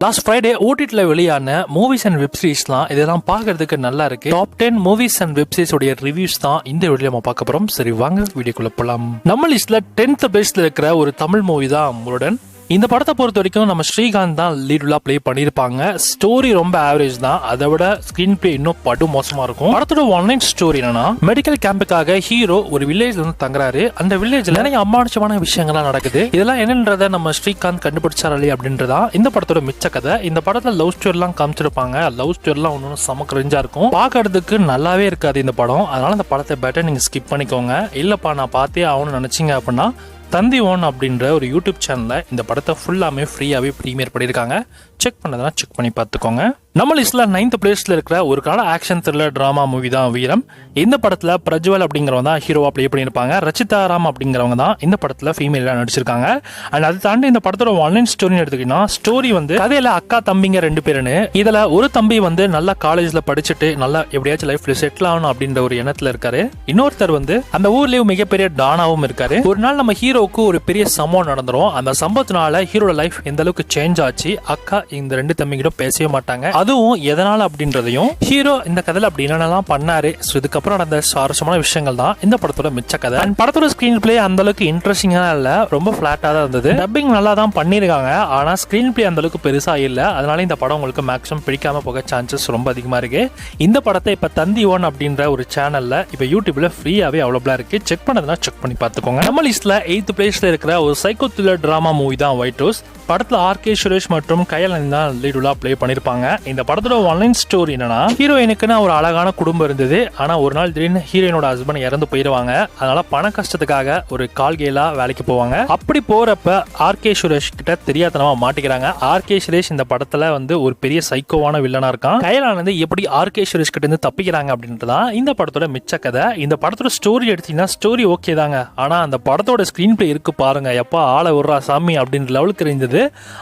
Last Friday ஓடிடில வெளியான movies and web சீரிஸ்லாம் இதெல்லாம் பார்க்கறதுக்கு நல்லா இருக்கு. Top 10 movies and web series உடைய ரிவ்யூஸ் தான் இந்த வீடியோல நம்ம பார்க்க போறோம். சரி வாங்க வீடியோக்குள்ள போலாம். நம்ம லிஸ்ட்ல 10th பிளேஸ்ல இருக்கிற ஒரு தமிழ் மூவி தான் முருடன். இந்த படத்தை பொறுத்த வரைக்கும் நம்ம ஸ்ரீகாந்த் தான் லீடுலா பிளே பண்ணியிருப்பாங்க. ஸ்டோரி ரொம்ப ஆவரேஜ் தான், அதை விட ஸ்கிரீன் பிளே இன்னும் படு மோசமா இருக்கும். படத்தோட ஒன்லைன் ஸ்டோரி என்னன்னா, மெடிக்கல் கேம்புக்காக ஹீரோ ஒரு வில்லேஜ்ல வந்து தங்குறாரு. அந்த வில்லேஜ்ல நிறைய அமானுஷமான விஷயங்கள்லாம் நடக்குது. இதெல்லாம் என்னன்றத நம்ம ஸ்ரீகாந்த் கண்டுபிடிச்சாரே அப்படின்றதா இந்த படத்தோட மிச்ச கதை. இந்த படத்துல லவ் ஸ்டோரி எல்லாம் காமிச்சிருப்பாங்க. லவ் ஸ்டோரி எல்லாம் ஒன்னு செம கிரிஞ்சா இருக்கும், பாக்குறதுக்கு நல்லாவே இருக்காது இந்த படம். அதனால இந்த படத்தை பெட்டர் நீங்க ஸ்கிப் பண்ணிக்கோங்க. இல்லப்பா நான் பார்த்தே ஆகணும்னு நினைச்சீங்க அப்படின்னா தந்தி ஒன் அப்படின்ற ஒரு யூடியூப் சேனல்ல இந்த படத்தை ஃபுல்லாமே ஃப்ரீயாவே ப்ரீமியர் பண்ணியிருக்காங்க. செக் பண்ணதுனா செக் பண்ணி பார்த்துக்கோங்க. நம்ம லிஸ்ட்ல 9th பிளேஸ்ல இருக்கிற ஒரு கால ஆக்ஷன் த்ரில்லர் டிராமா மூவி தான் வீரம். இந்த படத்துல பிரஜ்வல் அப்படிங்கிறவங்க தான் ஹீரோவா பிளே பண்ணியிருப்பாங்க. ரச்சிதா ராம் அப்படிங்கிறவங்க தான் இந்த படத்துல ஃபீமேலா நடிச்சிருக்காங்க. அண்ட் அதை தாண்டி இந்த படத்தோட ஆன்லைன் ஸ்டோரி எடுத்துக்கிட்டா ஸ்டோரி வந்து கதையில அக்கா தம்பிங்க 2 பேருன்னு. இதுல ஒரு தம்பி வந்து நல்லா காலேஜ்ல படிச்சுட்டு நல்லா எப்படியாச்சும் லைஃப்ல செட்டில் ஆகணும் அப்படின்ற ஒரு எண்ணத்துல இருக்காரு. இன்னொருத்தர் வந்து அந்த ஊர்லயே மிகப்பெரிய டானாவும் இருக்காரு. ஒரு நாள் நம்ம ஹீரோவுக்கு ஒரு பெரிய சம்பவம் நடந்துரும். அந்த சம்பவத்தினால ஹீரோட லைஃப் எந்த அளவுக்கு சேஞ்ச் ஆச்சு, அக்கா இந்த 2 தம்பிங்கிட்ட பேசவே மாட்டாங்க, அதுவும் எதனால அப்படின்றதையும் ஹீரோ இந்த கதையில அப்படி என்னென்னலாம் பண்ணாரு, இதுக்கப்புறம் நடந்த சுவாரஸ்யமான விஷயங்கள் தான் இந்த படத்தோட மிச்ச கதை. அண்ட் படத்தோட ஸ்கிரீன் பிளே அந்த அளவுக்கு இன்ட்ரெஸ்டிங்கா இல்ல, ரொம்ப பிளாட்டா தான் இருந்தது. டப்பிங் நல்லா தான் பண்ணிருக்காங்க, ஆனா ஸ்கிரீன் பிளே அந்த அளவுக்கு பெருசா இல்ல. அதனால இந்த படம் உங்களுக்கு மேக்ஸிமம் பிடிக்காம போக சான்சஸ் ரொம்ப அதிகமா இருக்கு. இந்த படத்தை இப்ப தந்தி ஒன் அப்படின்ற ஒரு சேனல்ல இப்ப யூடியூப்ல ஃப்ரீயாவே அவைலபிளா இருக்கு. செக் பண்ணதுனா செக் பண்ணி பார்த்துக்கோங்க. நம்ம லிஸ்ட்ல 8th பிளேஸ்ல இருக்கிற ஒரு சைக்கோ த்ரில்லர் டிராமா மூவி தான் ஒயிட் ஹவுஸ். படத்துல ஆர்.கே. சுரேஷ் மற்றும் கயலன் தான் லீடுலா பிளே பண்ணிருப்பாங்க. இந்த படத்தோட ஆன்லைன் ஸ்டோரி என்னன்னா, ஹீரோயினுக்குன்னு ஒரு அழகான குடும்பம் இருந்தது. ஆனா ஒரு நாள் திடீர்னு ஹீரோயினோட ஹஸ்பண்ட் இறந்து போயிருவாங்க. அதனால பண கஷ்டத்துக்காக ஒரு கால்கேலா வேலைக்கு போவாங்க. அப்படி போறப்ப ஆர்.கே. சுரேஷ் கிட்ட தெரியாதனமா மாட்டிக்கிறாங்க. ஆர்.கே. சுரேஷ் இந்த படத்துல வந்து ஒரு பெரிய சைக்கோவான வில்லனா இருக்கான். கயலான் வந்து எப்படி ஆர்.கே. சுரேஷ் கிட்ட இருந்து தப்பிக்கிறாங்க அப்படின்றதான் இந்த படத்தோட மிச்ச கதை. இந்த படத்தோட ஸ்டோரி எடுத்தீங்கன்னா ஸ்டோரி ஓகே தாங்க, ஆனா அந்த படத்தோட ஸ்கிரீன் பிளே இருக்கு பாருங்க, எப்பா ஆளை விடுறா சாமி அப்படின்ற லெவலுக்கு இருந்தது.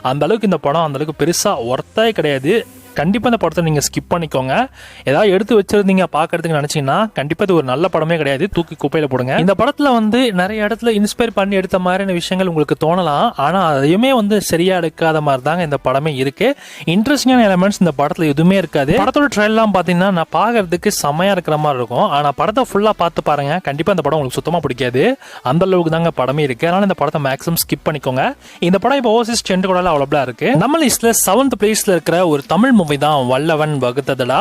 அந்த அளவுக்கு இந்த படம் அந்த அளவுக்கு பெருசா ஒர்த்தே கிடையாது. கண்டிப்பாக இந்த படத்தை நீங்கள் ஸ்கிப் பண்ணிக்கோங்க. ஏதாவது எடுத்து வச்சிருந்தீங்க பார்க்கறதுக்கு நினச்சிங்கன்னா கண்டிப்பாக இது ஒரு நல்ல படமே கிடையாது, தூக்கி குப்பையில் போடுங்க. இந்த படத்தில் வந்து நிறைய இடத்துல இன்ஸ்பயர் பண்ணி எடுத்த மாதிரியான விஷயங்கள் உங்களுக்கு தோணலாம், ஆனால் அதையுமே வந்து சரியாக எடுக்காத மாதிரி தாங்க இந்த படமே இருக்கு. இன்ட்ரெஸ்டிங்கான எலிமெண்ட்ஸ் இந்த படத்தில் எதுவுமே இருக்காது. படத்தோட ட்ரெயிலாம் பார்த்தீங்கன்னா நான் பார்க்கறதுக்கு செம்மையாக இருக்கிற மாதிரி இருக்கும், ஆனால் படத்தை ஃபுல்லாக பார்த்து பாருங்க, கண்டிப்பாக இந்த படம் உங்களுக்கு சுத்தமாக பிடிக்காது. அந்த அளவுக்கு தாங்க படமே இருக்கு. அதனால இந்த படத்தை மேக்ஸிமம் ஸ்கிப் பண்ணிக்கோங்க. இந்த படம் இப்போ ஓவர்சீஸ் ட்ரெண்ட் கூட அவைலபிளா இருக்கு. நம்ம லிஸ்ட்ல 7th பிளேஸ்ல இருக்கிற ஒரு தமிழ் மூவி தான் வல்லவன் வகுத்ததடா.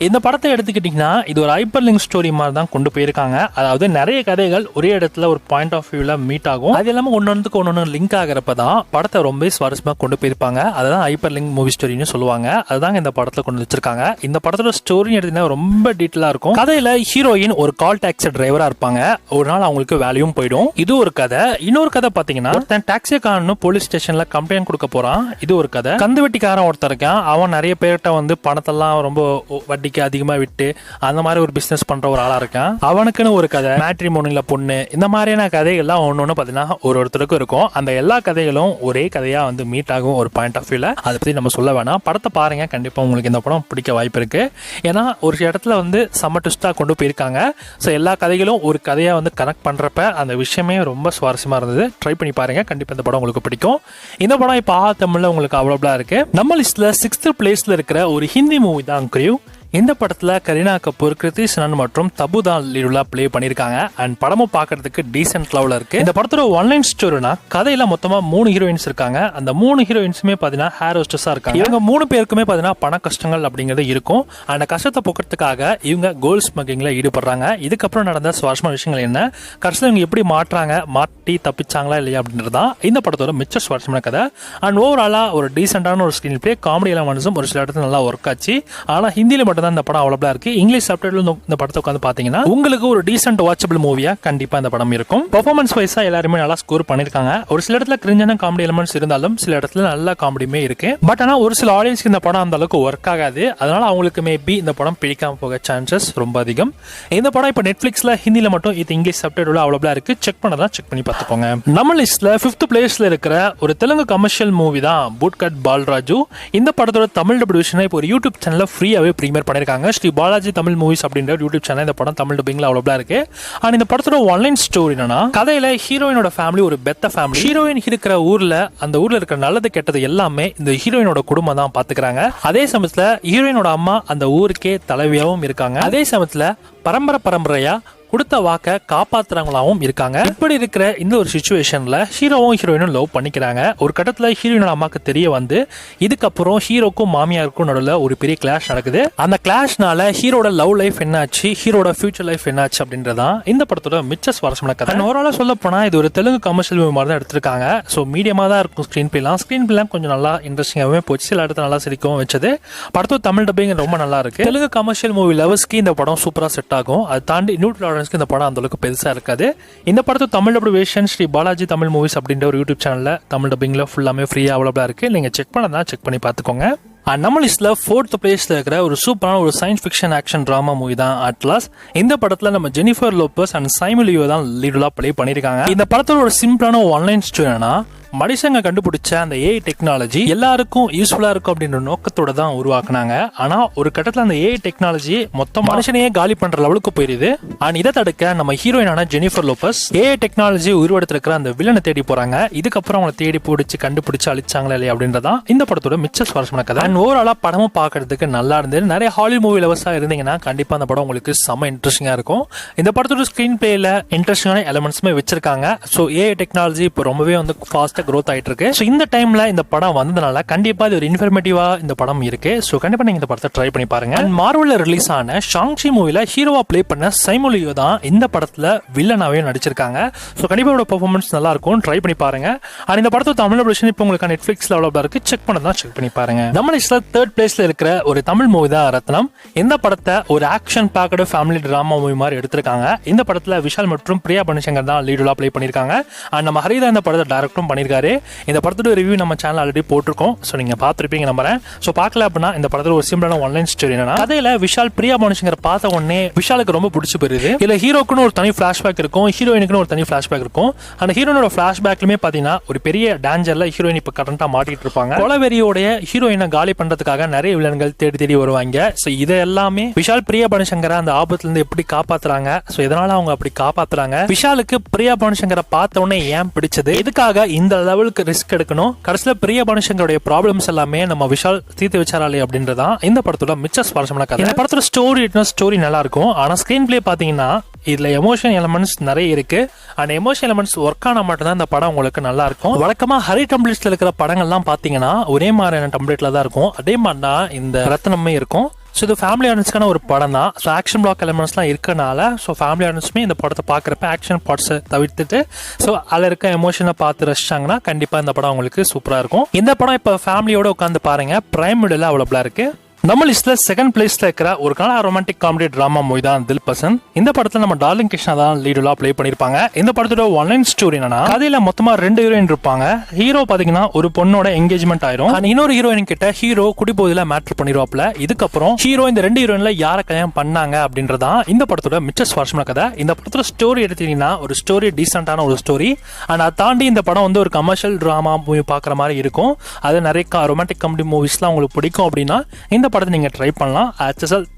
இந்த படத்தை எடுத்துக்கிட்டீங்கன்னா இது ஒரு ஹைப்பர் லிங்க் ஸ்டோரி மாதிரி தான் கொண்டு போயிருக்காங்க. அதாவது நிறைய கதைகள் ஒரே இடத்துல ஒரு பாயிண்ட் ஆஃப் வியூல மீட் ஆகும். அது எல்லாமே ஒன்னொன்றுக்கு ஒன்னொன்று லிங்க் ஆகிறப்ப தான் படத்தை ரொம்ப சுவாரஸ்யமா கொண்டு போயிருப்பாங்க. அதுதான் ஹைப்பர் லிங்க் மூவி ஸ்டோரின்னு சொல்லுவாங்க. அதுதாங்க இந்த படத்துல கொண்டு வச்சிருக்காங்க. இந்த படத்தோட ஸ்டோரி எடுத்தீங்கன்னா ரொம்ப டீட்டெயிலா இருக்கும். கதையில ஹீரோயின் ஒரு கால் டாக்ஸி டிரைவரா இருப்பாங்க. ஒரு நாள் அவங்களுக்கு வேலையும் போயிடும். இது ஒரு கதை. இன்னொரு கதை பாத்தீங்கன்னா டாக்ஸிக்காரனு போலீஸ் ஸ்டேஷன்ல கம்ப்ளைண்ட் கொடுக்க போறான். இது ஒரு கதை. கந்து வெட்டிக்காரன் ஒருத்தர் இருக்கான். அவன் நிறைய பேர்கிட்ட வந்து பணத்தெல்லாம் ரொம்ப வட்டிக்கு அதிகமா விட்டு அந்த மாதிரி ஒரு பிசினஸ் பண்ற ஒரு ஆளா இருக்கான். அவனுக்குன்னு ஒரு கதை, மேட்ரிமோனில பொண்ணு, இந்த மாதிரியான கதைகள்லாம் ஒன்னொன்னு பாத்தீங்கன்னா ஒருத்தருக்கும் இருக்கும். அந்த எல்லா கதைகளும் ஒரே கதையா வந்து மீட் ஆகும் ஒரு பாயிண்ட் ஆஃப் வியூல. அதை பத்தி நம்ம சொல்ல வேணாம், படத்தை பாருங்க, கண்டிப்பா உங்களுக்கு இந்த படம் பிடிக்க வாய்ப்பு இருக்கு. ஏன்னா ஒரு இடத்துல வந்து செம்ம ட்விஸ்டா கொண்டு போயிருக்காங்க. ஸோ எல்லா கதைகளும் ஒரு கதையா வந்து கனெக்ட் பண்றப்ப அந்த விஷயமே ரொம்ப சுவாரஸ்யமா இருந்தது. ட்ரை பண்ணி பாருங்க, கண்டிப்பா இந்த படம் உங்களுக்கு பிடிக்கும். இந்த படம் இப்போ தமிழ்ல உங்களுக்கு அவைலபிளா இருக்கு. நம்ம லிஸ்ட்ல 6th பிளேஸ்ல இருக்கிற ஒரு ஹிந்தி மூவி தான் கிரிவ். இந்த படத்துல கரீனா கபூர், கிருத்தி சனன் மற்றும் தபு தான் லீடுலா பிளே பண்ணிருக்காங்க. அண்ட் படமும் பார்க்கறதுக்கு டீசென்ட் லெவல்ல இருக்கு. இந்த படத்தோட ஆன்லைன் ஸ்டோரினா, கதையில மொத்தமா 3 ஹீரோயின்ஸ் இருக்காங்க. அந்த 3 ஹீரோயின்ஸுமே பாத்தீங்கன்னா ஹேர் ஹோஸ்டஸா இருக்காங்க. இவங்க 3 பேருக்குமே பாத்தீங்கன்னா பண கஷ்டங்கள் அப்படிங்கிறது இருக்கும். அந்த கஷ்டத்தை போக்குறதுக்காக இவங்க கோல்ட் ஸ்மக்லிங்ல ஈடுபடுறாங்க. இதுக்கப்புறம் நடந்த சுவாரஸ்யமான விஷயங்கள் என்ன, கடைசியில் இவங்க எப்படி மாட்டி தப்பிச்சாங்களா இல்லையா அப்படின்றதான் இந்த படத்தோட மிச்ச சுவாரஸ்யமான கதை. அண்ட் ஓவராலா ஒரு டீசென்டான ஒரு ஸ்கிரீன் பிளே, காமெடி எலிமெண்ட்ஸும் ஒரு சில இடத்துல நல்லா ஒர்க் ஆச்சு. ஆனா ஹிந்தியில மட்டும் இந்த படம் அவைலபிளா இருக்கு. இங்கிலீஷ் சப்டைட்டில் இந்த படத்தை உட்காந்து பாத்தீங்கன்னா உங்களுக்கு ஒரு டீசென்ட் வாட்சபிள் மூவியா கண்டிப்பா இந்த படம் இருக்கும். பெர்ஃபார்மன்ஸ் வைஸா எல்லாருமே நல்லா ஸ்கோர் பண்ணிருக்காங்க. ஒரு சில இடத்துல கிரிஞ்சான காமெடி எலிமெண்ட்ஸ் இருந்தாலும் சில இடத்துல நல்ல காமெடியுமே இருக்கு. பட் ஆனா ஒரு சில ஆடியன்ஸ்க்கு இந்த படம் அந்த அளவுக்கு ஒர்க் ஆகாது. அதனால அவங்களுக்கு மேபி இந்த படம் பிடிக்காம போக சான்சஸ் ரொம்ப அதிகம். இந்த படம் இப்ப நெட்ஃபிளிக்ஸ்ல ஹிந்தியில மட்டும் இது இங்கிலீஷ் சப்டைட்டில் அவைலபிளா இருக்கு. செக் பண்ணதா செக் பண்ணி பார்த்துக்கோங்க. நம்ம லிஸ்ட்ல 5th பிளேஸ்ல இருக்கிற ஒரு தெலுங்கு கமர்ஷியல் மூவி தான் பூட்கட் பால்ராஜு. இந்த படத்தோட தமிழ் டபிள்யூஷனை இப்போ ஒரு யூடியூப் சேனல்ல ஃப்ரீயாவே பிரீமியர் பண்ணிருக்காங்க. ஸ்ரீ பாலாஜி தமிழ் மூவிஸ் அப்படின்ற யூடியூப் சேனல் இந்த படம் தமிழ் டப்பிங்ல அவைலபிளா இருக்கு. அண்ட் இந்த படத்தோட ஒன்லைன் ஸ்டோரி என்னன்னா, கதையில ஹீரோயினோட ஃபேமிலி ஒரு பெத்த ஃபேமிலி. ஹீரோயின் இருக்கிற ஊர்ல அந்த ஊர்ல இருக்கிற நல்லது கெட்டது எல்லாமே இந்த ஹீரோயினோட குடும்பம் தான் பாத்துக்கிறாங்க. அதே சமயத்துல ஹீரோயினோட அம்மா அந்த ஊருக்கே தலைவியாவும் இருக்காங்க. அதே சமயத்துல பரம்பரையா கொடுத்த வாக்க காப்பாத்துறவங்களாவும் இருக்காங்க. இப்படி இருக்கிற இந்த ஒரு சிச்சுவேஷன்ல ஹீரோவும் ஹீரோயினும் லவ் பண்ணிக்கிறாங்க. ஒரு கட்டத்துல ஹீரோயினோட அம்மாக்கு தெரிய வந்து இதுக்கப்புறம் ஹீரோக்கும் மாமியாருக்கும் நடுவில் ஒரு பெரிய கிளாஷ் நடக்குது. அந்த கிளாஷ்னால ஹீரோட லவ் லைஃப் என்னாச்சு, ஹீரோட ஃபியூச்சர் லைஃப் என்னாச்சு அப்படின்றதான் இந்த படத்தோட மிச்ச சுவாரஸ்யமான கதை. ஓவராலா சொல்ல போனா இது ஒரு தெலுங்கு கமர்ஷியல் மூவி மாதிரி தான் எடுத்திருக்காங்க. ஸோ மீடியமா தான் இருக்கும் ஸ்கிரீன் பிளேலாம் கொஞ்சம் நல்லா இன்ட்ரெஸ்டிங்காகவே போச்சு. சில இடத்துல நல்லா சிரிக்கவும் வச்சது. படத்தோட தமிழ் டப்பிங் ரொம்ப நல்லா இருக்கு. தெலுங்கு கமர்ஷியல் மூவி லவர்ஸ்க்கு இந்த படம் சூப்பரா செட் ஆகும். அது தாண்டி நியூட்ரல் இந்த படம் அந்த அளவுக்கு பெருசா இருக்காது. இந்த படத்தை தமிழ் டப்பிங் ஸ்ரீ பாலாஜி தமிழ் மூவிஸ் அப்படின்ற ஒரு யூடியூப் சேனல்ல தமிழ் டப்பிங்ல ஃபுல்லாமே ஃப்ரீயா அவைலபிளா இருக்கு. நீங்க செக் பண்ணதான் செக் பண்ணி பாத்துக்கோங்க. நம்ம லிஸ்ட்ல 4th பிளேஸ்ல இருக்கிற ஒரு சூப்பரான ஒரு science fiction action drama movie தான் அட்லாஸ். இந்த படத்துல நம்ம Jennifer Lopez and Simon Leo தான் லீடா ப்ளே பண்ணிருக்காங்க. இந்த படத்தோட ஒரு சிம்பிளான ஒன்லைன் ஸ்டோரினா, மனுஷங்க கண்டுபிடிச்ச அந்த ஏஐ டெக்னாலஜி எல்லாருக்கும் யூஸ்ஃபுல்லா இருக்கும் அப்படின்ற நோக்கத்தோட தான் உருவாக்குனாங்க. ஆனா ஒரு கட்டத்துல அந்த ஏஐ டெக்னாலஜி மொத்தம் மனுஷனையே காலி பண்ற லெவலுக்கு போயிருது. அண்ட் இதை தடுக்க நம்ம ஹீரோயினான ஜெனிஃபர் லோபஸ் ஏஐ டெக்னாலஜி உருவெடுத்திருக்கிற அந்த வில்லனை தேடி போறாங்க. இதுக்கப்புறம் அவங்களை தேடி பிடிச்சி கண்டுபிடிச்சு அழிச்சாங்களா இல்லையா அப்படின்றதான் இந்த படத்தோட மிச்ச சுவாரஸ்யமான கதை. அண்ட் ஓவராலா படமும் பாக்குறதுக்கு நல்லா இருந்தது. நிறைய ஹாலிவுட் மூவி லவர்ஸா இருந்தீங்கன்னா கண்டிப்பா அந்த படம் உங்களுக்கு செம்ம இன்ட்ரெஸ்டிங்கா இருக்கும். இந்த படத்தோட ஸ்கிரீன் பிளேல இன்ட்ரெஸ்டிங்கான எலிமெண்ட்ஸுமே வச்சிருக்காங்க. ஸோ ஏஐ டெக்னாலஜி இப்போ ரொம்பவே வந்து ஃபாஸ்டா growth ஆயிட்டு இருக்கு. சோ இந்த டைம்ல இந்த படம் வந்ததனால கண்டிப்பா இது ஒரு இன்ஃபர்மேட்டிவா இந்த படம் இருக்கு. சோ கண்டிப்பா நீங்க இந்த படத்தை ட்ரை பண்ணி பாருங்க. மார்வல்ல ரிலீஸ் ஆன ஷாங்ஷி மூவில ஹீரோவா ப்ளே பண்ண சைமன் லியோ தான் இந்த படத்துல வில்லனாவே நடிச்சிருக்காங்க. சோ கண்டிப்பா இதோட பெர்ஃபார்மன்ஸ் நல்லா இருக்கும். ட்ரை பண்ணி பாருங்க. அண்ட் இந்த படத்தோட தமிழ் வெர்ஷன் இப்போ உங்களுக்கு நெட்ஃபிளிக்ஸ்ல அவைலபிளா இருக்கு. செக் பண்ணதான் செக் பண்ணி பாருங்க. நம்ம லிஸ்ட்ல 3rd பிளேஸ்ல இருக்கிற ஒரு தமிழ் மூவி தான் ரத்னம். இந்த படத்தை ஒரு action packed family drama movie மாதிரி எடுத்திருக்காங்க. இந்த படத்துல விஷால் மற்றும் பிரியா பனிசங்கர் தான் லீடா ப்ளே பண்ணிருக்காங்க. அண்ட் நம்ம ஹரிதா இந்த படத்தை டைரக்டும் பண்ணிருக்காரு. இந்த படத்தோட ரிவ்யூ நம்ம சேனல் ஆல்ரெடி போட்டிருக்கோம். ஸோ நீங்க பார்த்துருப்பீங்க நம்புறேன். ஸோ பார்க்கல அப்படின்னா இந்த படத்துல ஒரு சிம்பிளான ஒன்லைன் ஸ்டோரி என்னன்னா, கதையில விஷால் பிரியா மனுஷங்கரை பார்த்த உடனே விஷாலுக்கு ரொம்ப பிடிச்சி போயிருது. இல்ல ஹீரோக்குன்னு ஒரு தனி பிளாஷ்பேக் இருக்கும், ஹீரோயினுக்குன்னு ஒரு தனி பிளாஷ்பேக் இருக்கும். அந்த ஹீரோனோட பிளாஷ்பேக்லுமே பாத்தீங்கன்னா ஒரு பெரிய டேஞ்சர்ல ஹீரோயின் இப்ப கரண்டா மாட்டிட்டு இருப்பாங்க. கொலவெறியோட ஹீரோயினை காலி பண்றதுக்காக நிறைய வில்லன்கள் தேடி வருவாங்க. ஸோ இதை எல்லாமே விஷால் பிரியா பனுசங்கரை அந்த ஆபத்துல இருந்து எப்படி காப்பாத்துறாங்க, ஸோ இதனால அவங்க அப்படி காப்பாத்துறாங்க. விஷாலுக்கு பிரியா பனுசங்கரை பார்த்த உடனே ஏன் பிடிச்சது, எதுக்காக இந்த லெவலுக்கு ரிஸ்க் எடுக்கணும், கடைசியில பிரியா பனுசங்கருடைய ப்ராப்ளம்ஸ் எல்லாமே நம்ம விஷால் தீர்த்து வச்சாராலே அப்படின்றதான் இந்த படத்தோட மிச்ச சுவாரஸ்யமான கதை. இந்த படத்தோட ஸ்டோரி நல்லா இருக்கும். ஆனா ஸ்கிரீன் பிளே பாத்தீங்கன்னா இதுல எமோஷன் எலிமெண்ட்ஸ் நிறைய இருக்கு. அந்த எமோஷன் எலிமெண்ட்ஸ் ஒர்க் ஆனா மட்டும்தான் இந்த படம் உங்களுக்கு நல்லா இருக்கும். வழக்கமா ஹரி டெம்ப்ளேட்ஸ்ல இருக்கிற படங்கள்லாம் பாத்தீங்கன்னா ஒரே மாதிரியான டெம்ப்ளேட்ல தான் இருக்கும். அதே மாதிரி தான் இந்த ரத்னமே இருக்கும். ஸோ இது ஃபேமிலி ஆடியன்ஸ்க்கான ஒரு படம் தான். ஸோ ஆக்ஷன் பிளாக் எலிமெண்ட்ஸ்லாம் இருக்கனால ஸோ ஃபேமிலி ஆடியன்ஸுமே இந்த படத்தை பார்க்குறப்ப ஆக்ஷன் பார்ட்ஸை தவிர்த்துட்டு ஸோ அதில் இருக்க எமோஷனை பார்த்து ரசிச்சாங்கன்னா கண்டிப்பாக இந்த படம் உங்களுக்கு சூப்பராக இருக்கும். இந்த படம் இப்போ ஃபேமிலியோட உட்காந்து பாருங்க. பிரைம் வீடியோல அவைலபிளா இருக்கு. நம்ம லிஸ்ட்ல 2nd பிளேஸ்ல இருக்கிற ஒரு கலா ரொமான்டிக் காமெடி டிராமா மூவி தான் தில் பசந்த். இந்த படத்துல நம்ம டார்லிங் கிருஷ்ணா தான் லீடா ப்ளே பண்ணிருப்பாங்க. இந்த படத்தோட ஒன்லைன் ஸ்டோரி என்னன்னா, கதையில மொத்தமா 2 ஹீரோயின் இருப்பாங்க. ஹீரோ பாத்தீங்கன்னா ஒரு பொண்ணோட என்கேஜ்மெண்ட் ஆயிரும். இன்னொரு ஹீரோயின் கிட்ட ஹீரோ குடிபோதையில மேட்டர் பண்ணிடுவாப்ல. இதுக்கப்புறம் ஹீரோ இந்த 2 ஹீரோயின்ல யார கல்யாணம் பண்ணாங்க அப்படின்றதான் இந்த படத்தோட மிச்ச சுவாரஸ்யமான கதை. இந்த படத்தோட ஸ்டோரி எடுத்தீங்கன்னா ஒரு ஸ்டோரி டீசென்டான ஒரு ஸ்டோரி. அண்ட் அதை தாண்டி இந்த படம் வந்து ஒரு கமர்ஷியல் டிராமா மூவி பாக்குற மாதிரி இருக்கும். அது நிறைய ரொமான்டிக் காமெடி மூவிஸ்லாம் உங்களுக்கு பிடிக்கும் அப்படின்னா இந்த படத்தை நீங்க ட்ரை பண்ணலாம்.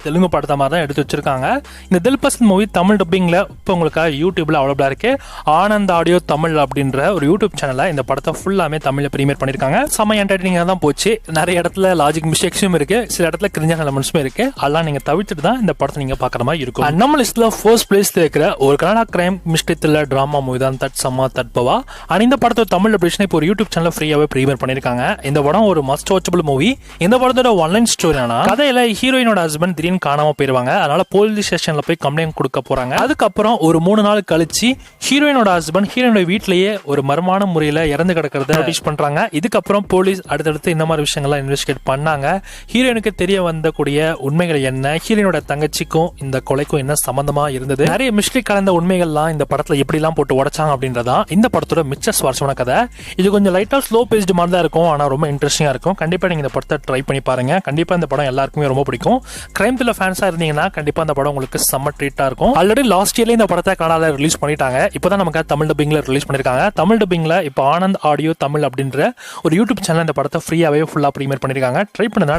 தெலுங்கு படத்தை மாதிரி தான் எடுத்து வச்சிருக்காங்க. இந்த தில் பசந்த் மூவி தமிழ் டப்பிங்ல இப்போ உங்களுக்கு யூடியூப்ல அவைலபிளா இருக்கு. ஆனந்த் ஆடியோ தமிழ் அப்படின்ற ஒரு யூடியூப் சேனல்ல இந்த படத்தை ஃபுல்லாமே தமிழ்ல பிரீமியர் பண்ணிருக்காங்க. செம்ம என்டர்டெய்னிங்கா தான் போச்சு. நிறைய இடத்துல லாஜிக் மிஸ்டேக்ஸும் இருக்கு, சில இடத்துல கிரிஞ்சான எலிமெண்ட்ஸும் இருக்கு. அதெல்லாம் நீங்க தவிர்த்துட்டு தான் இந்த படத்தை நீங்க பாக்குற மாதிரி இருக்கும். நம்ம லிஸ்ட்ல 1st பிளேஸ்ல இருக்கிற ஒரு Canada crime mystery thriller drama movie தான் தட் சம்மா தட்பவா. அண்ட் இந்த படத்தோட தமிழ் டப்பிங் இப்போ ஒரு யூடியூப் சேனல்ல ஃப்ரீயாவே பிரீமியர் பண்ணிருக்காங்க. இந்த படம் ஒரு மஸ்ட் வாட்சபிள் மூவி. இந்த படத்தோட ஒன்லைன் ஸ்டோரி என்னன்னா, கதையில ஹீரோயினோட ஹஸ்பண்ட் திடீர்னு காணாம போயிருவாங்க. அதனால போலீஸ் ஸ்டேஷன்ல போய் கம்ப்ளைண்ட் கொடுக்க போறாங்க. அதுக்கப்புறம் ஒரு 3 நாள் கழிச்சு ஹீரோயினோட ஹஸ்பண்ட் ஹீரோயினோட வீட்லயே ஒரு மர்மமான முறையில இறந்து கிடக்கிறத நோட்டீஸ் பண்றாங்க. இதுக்கப்புறம் போலீஸ் அடுத்தடுத்து இந்த மாதிரி விஷயங்கள்லாம் இன்வெஸ்டிகேட் பண்ணாங்க. ஹீரோயினுக்கு தெரிய வந்தக்கூடிய உண்மைகள் என்ன, ஹீரோயினோட தங்கச்சிக்கும் இந்த கொலைக்கும் என்ன சம்பந்தமா இருந்தது, நிறைய மிஸ்ட்ரி கலந்த உண்மைகள்லாம் இந்த படத்துல எப்படி எல்லாம் போட்டு உடைச்சாங்க அப்படின்றதா இந்த படத்தோட மிச்ச சுவாரஸ்யமான கதை. இது கொஞ்சம் லைட்டா ஸ்லோ பேஸ்டு மாதிரி தான் இருக்கும். ஆனா ரொம்ப இன்ட்ரெஸ்டிங்கா இருக்கும். கண்டிப்பா நீங்க இந்த படத்தை ட்ரை பண்ணி பாருங்க. கண்டிப்பா இந்த படம் எல்லாருக்குமே ரொம்ப பிடிக்கும். கிரைம் த்ரில்லர் ஃபேன்ஸா இருந்தீங்கன்னா கண்டிப்பா அந்த படம் உங்களுக்கு செம்ம ட்ரீட்டா இருக்கும். ஆல்ரெடி லாஸ்ட் இயர்ல இந்த படத்தை கனடால ரிலீஸ் பண்ணிட்டாங்க. இப்போதான் நமக்கு தமிழ் டப்பிங்ல ரிலீஸ் பண்ணிருக்காங்க. தமிழ் டப்பிங்ல இப்போ ஆனந்த் ஆடியோ தமிழ் அப்படின்ற ஒரு யூடியூப் சேனல் இந்த படத்தை ஃப்ரீயாவே ஃபுல்லா ப்ரீமியர் பண்ணிருக்காங்க. ட்ரை பண்ணுங்க.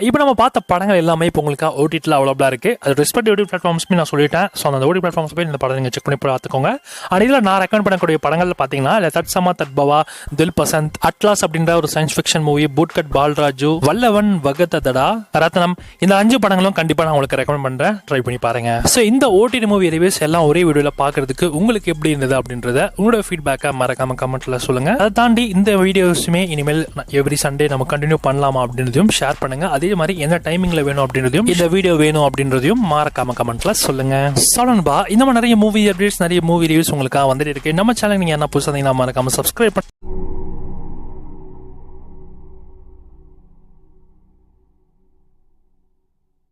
இப்போ நம்ம பார்த்த படங்கள் எல்லாமே இப்போ உங்களுக்கு ஓடிடில அவைலபிளா இருக்கு. அது ரெஸ்பெக்டிவ் ஓடிடி பிளாட்ஃபார்ம்ஸ்மே நான் சொல்லிட்டேன். ஸோ அந்த ஓடிடி பிளாட்ஃபார்ம்ஸ் போய் இந்த படம் நீங்க செக் பண்ணி பார்த்துக்கோங்க. அண்ட் இதில் நான் ரெக்கமெண்ட் பண்ணக்கூடிய படங்கள் பார்த்தீங்கன்னா தட்சமா தட்பவா, தில் பசந்த், அட்லாஸ் அப்படின்ற ஒரு சயின்ஸ் ஃபிக்ஷன் மூவி, பூட்கட் பால்ராஜு, வல்லவன் வகதடா, ரத்னம், இந்த 5 படங்களும் கண்டிப்பா நான் உங்களுக்கு ரெக்கமெண்ட் பண்றேன். ட்ரை பண்ணி பாருங்க. ஸோ இந்த ஓடிடி மூவி ரிவ்யூஸ் எல்லாம் ஒரே வீடியோல பார்க்கறதுக்கு உங்களுக்கு எப்படி இருந்தது அப்படின்றத உங்களோட ஃபீட்பேக்கை மறக்காம கமெண்ட்ல சொல்லுங்க. அதை தாண்டி இந்த வீடியோஸுமே இனிமேல் எவ்ரி சண்டே நம்ம கண்டினியூ பண்ணலாமா அப்படின்றதையும் ஷேர் பண்ணுங்க. அதே மாதிரி எந்த டைமிங்ல வேணும் அப்படின்றதையும் இந்த வீடியோ வேணும் அப்படின்றதையும் மறக்காம கமெண்ட்ல சொல்லுங்க. சொல்லணும்பா இந்த மாதிரி நிறைய மூவி அப்டேட்ஸ், நிறைய மூவி ரிவ்யூஸ் உங்களுக்காக வந்துட்டு இருக்கு. நம்ம சேனல் நீங்க என்ன புதுசாக மறக்காம சப்ஸ்கிரைப் பண்ணி